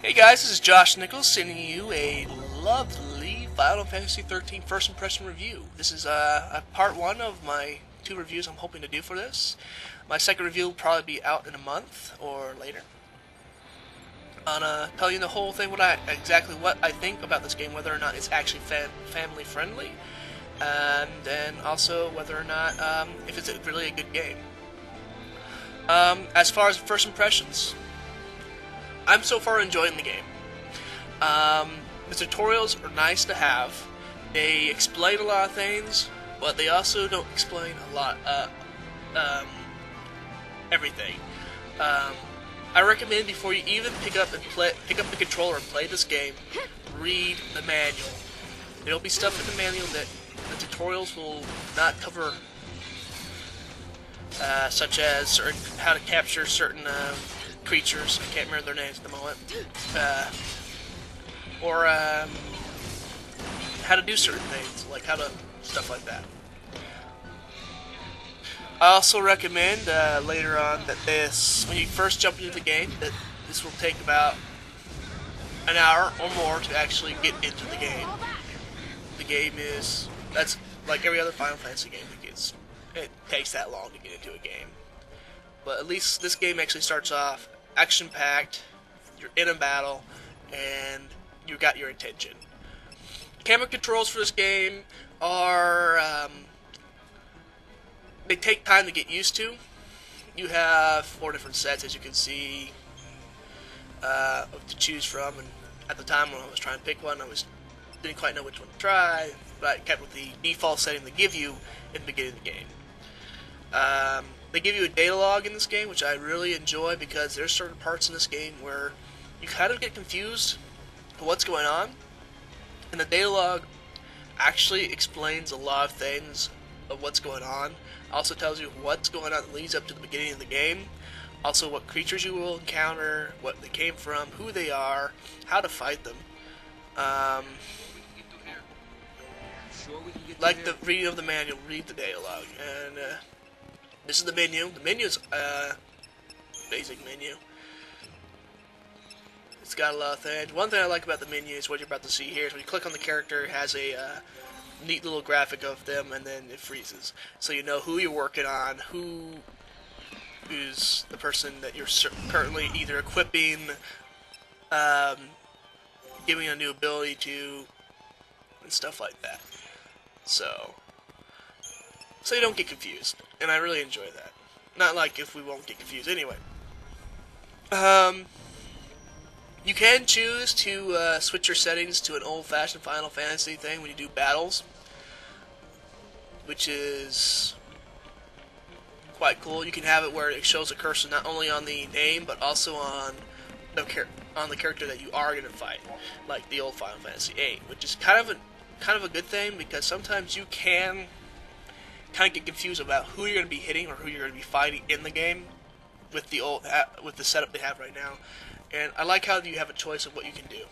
Hey guys, this is Josh Nichols sending you a lovely Final Fantasy XIII first impression review. This is a part one of my two reviews I'm hoping to do for this. My second review will probably be out in a month or later. On telling you the whole thing, exactly what I think about this game, whether or not it's actually family friendly, and then also whether or not if it's really a good game. As far as first impressions, I'm so far enjoying the game. The tutorials are nice to have. They explain a lot of things, but they also don't explain a lot, everything. I recommend before you even pick up the controller and play this game, read the manual. There'll be stuff in the manual that the tutorials will not cover, such as how to capture certain creatures. I can't remember their names at the moment. Or how to do certain things, like stuff like that. I also recommend later on that when you first jump into the game, that this will take about an hour or more to actually get into the game. The game that's like every other Final Fantasy game. It takes that long to get into a game. But at least this game actually starts off action-packed, you're in a battle, and you got your attention. Camera controls for this game are, they take time to get used to. You have 4 different sets, as you can see, to choose from, and at the time when I was trying to pick one, didn't quite know which one to try, but I kept with the default setting they give you in the beginning of the game. They give you a data log in this game, which I really enjoy because there's certain parts in this game where you kind of get confused with what's going on, and the data log actually explains a lot of things of what's going on. Also tells you what's going on that leads up to the beginning of the game, also what creatures you will encounter, what they came from, who they are, how to fight them. Like the reading of the manual, read the data log, and this is the menu. The menu is basic menu. It's got a lot of things. One thing I like about the menu is what you're about to see here. Is when you click on the character, it has a neat little graphic of them, and then it freezes. So you know who you're working on, who is the person that you're currently either equipping, giving a new ability to, and stuff like that. So you don't get confused, and I really enjoy that. Not like if we won't get confused anyway. You can choose to switch your settings to an old-fashioned Final Fantasy thing when you do battles, which is quite cool. You can have it where it shows a cursor not only on the name, but also on the character that you are going to fight, like the old Final Fantasy VIII, which is kind of a good thing because sometimes you can kind of get confused about who you're going to be hitting or who you're going to be fighting in the game with the setup they have right now. And I like how you have a choice of what you can do.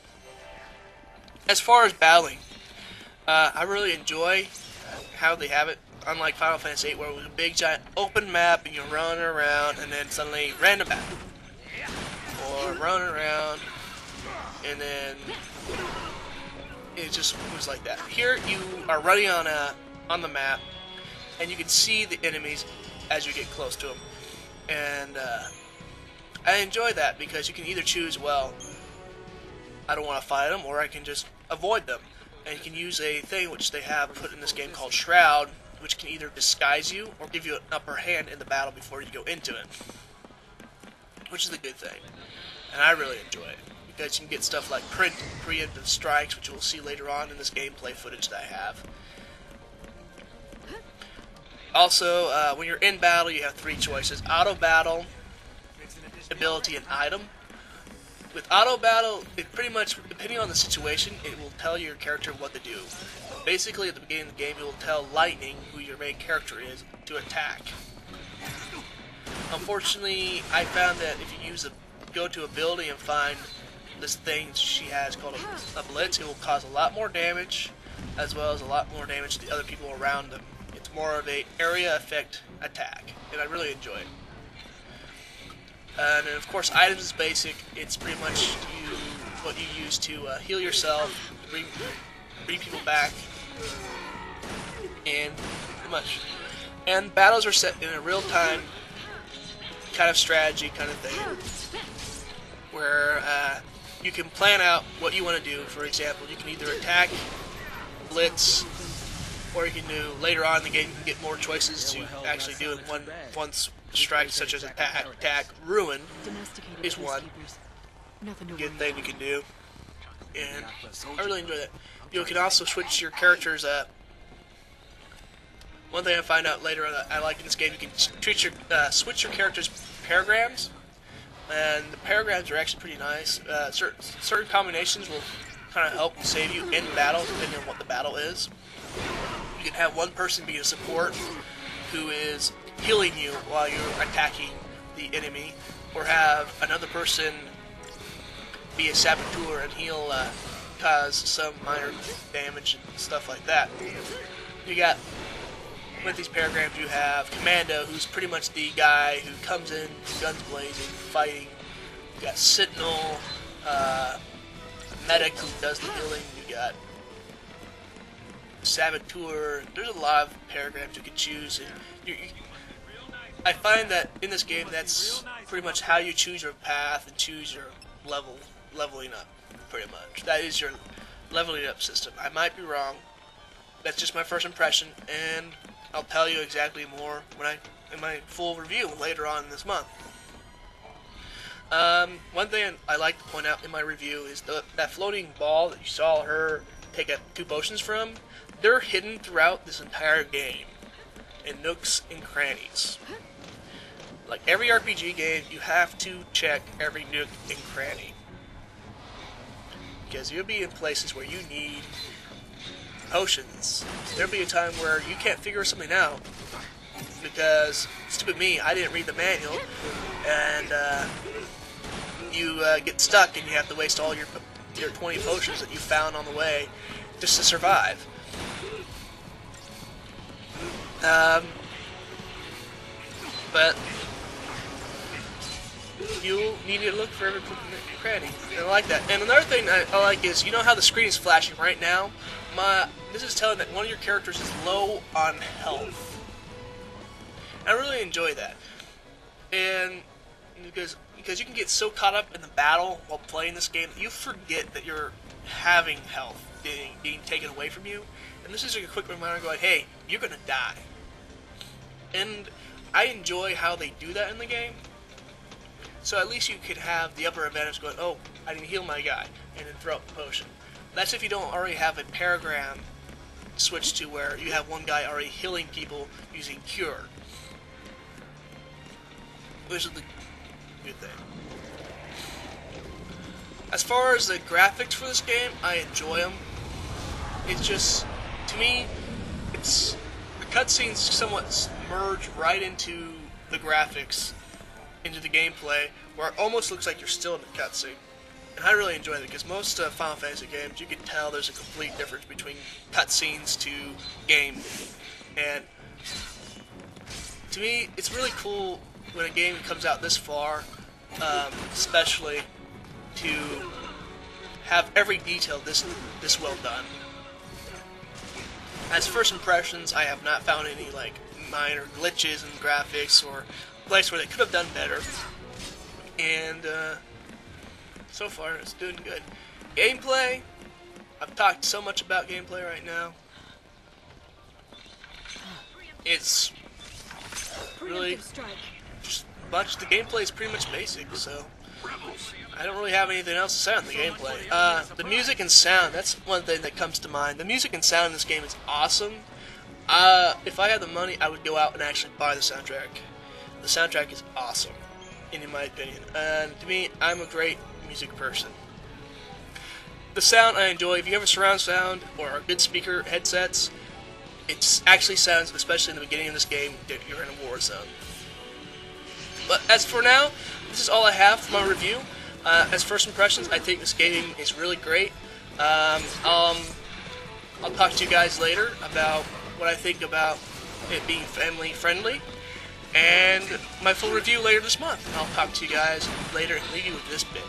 As far as battling, I really enjoy how they have it. Unlike Final Fantasy VIII, where it was a big giant open map and you're running around and then suddenly random battle, or running around and then it just was like that. Here you are running on the map, and you can see the enemies as you get close to them. And I enjoy that because you can either choose, well, I don't want to fight them, or I can just avoid them. And you can use a thing which they have put in this game called Shroud, which can either disguise you or give you an upper hand in the battle before you go into it. Which is a good thing. And I really enjoy it, because you can get stuff like preemptive strikes, which you'll see later on in this gameplay footage that I have. Also, when you're in battle, you have 3 choices: auto battle, ability, and item. With auto battle, it pretty much, depending on the situation, it will tell your character what to do. Basically, at the beginning of the game, it will tell Lightning, who your main character is, to attack. Unfortunately, I found that if you go to ability and find this thing she has called a blitz, it will cause a lot more damage, as well as a lot more damage to the other people around them. It's more of a area effect attack, and I really enjoy it. And then of course items is basic. It's pretty much you what you use to heal yourself, bring people back, and pretty much. And battles are set in a real-time kind of strategy kind of thing, where you can plan out what you want to do. For example, you can either attack, blitz, or you can do later on in the game. You can get more choices to actually do in one strike, such as attack. Ruin is one good thing you can do, and I really enjoy that. You can also switch your characters up. One thing I find out later on that I like in this game, you can switch your characters' paragrams, and the paragrams are actually pretty nice. Certain combinations will kind of help save you in battle, depending on what the battle is. You can have one person be a support who is healing you while you're attacking the enemy, or have another person be a saboteur and he'll cause some minor damage and stuff like that. You got, with these paragrams, you have Commando, who's pretty much the guy who comes in, guns blazing, fighting. You got Sentinel, Medic, who does the healing. You got Saboteur. There's a lot of paragrams you can choose, and I find that in this game, that's pretty much how you choose your path and choose your leveling up, pretty much. That is your leveling up system. I might be wrong. That's just my first impression, and I'll tell you exactly more in my full review later on this month. One thing I like to point out in my review is that floating ball that you saw her take 2 potions from. They're hidden throughout this entire game, in nooks and crannies. Like every RPG game, you have to check every nook and cranny, because you'll be in places where you need potions. There'll be a time where you can't figure something out because, stupid me, I didn't read the manual, and you get stuck and you have to waste all your 20 potions that you found on the way just to survive. But you need to look for every cranny, and I like that. And another thing I like is, you know how the screen is flashing right now? This is telling that one of your characters is low on health. I really enjoy that, and because you can get so caught up in the battle while playing this game that you forget that you're having health being taken away from you. And this is a quick reminder going, hey, you're gonna die. And I enjoy how they do that in the game. So at least you could have the upper advantage going, oh, I didn't heal my guy, and then throw up the potion. That's if you don't already have a paragram switch to where you have one guy already healing people using Cure. Which is the good thing. As far as the graphics for this game, I enjoy them. It's just, to me, it's the cutscenes somewhat merge right into the graphics, into the gameplay, where it almost looks like you're still in the cutscene. And I really enjoy that, because most Final Fantasy games, you can tell there's a complete difference between cutscenes to game. And to me, it's really cool when a game comes out this far, especially to have every detail this well done. As first impressions, I have not found any like minor glitches in graphics or place where they could have done better. And so far, it's doing good. Gameplay, I've talked so much about gameplay right now. It's really just much. The gameplay is pretty much basic, so I don't really have anything else to say on the gameplay. The music and sound, that's one thing that comes to mind. The music and sound in this game is awesome. If I had the money, I would go out and actually buy the soundtrack. The soundtrack is awesome, in my opinion. And to me, I'm a great music person. The sound I enjoy. If you have a surround sound or a good speaker headsets, it actually sounds, especially in the beginning of this game, that you're in a war zone. But as for now, this is all I have for my review. As first impressions, I think this game is really great. I'll talk to you guys later about what I think about it being family friendly, and my full review later this month. I'll talk to you guys later and leave you with this bit.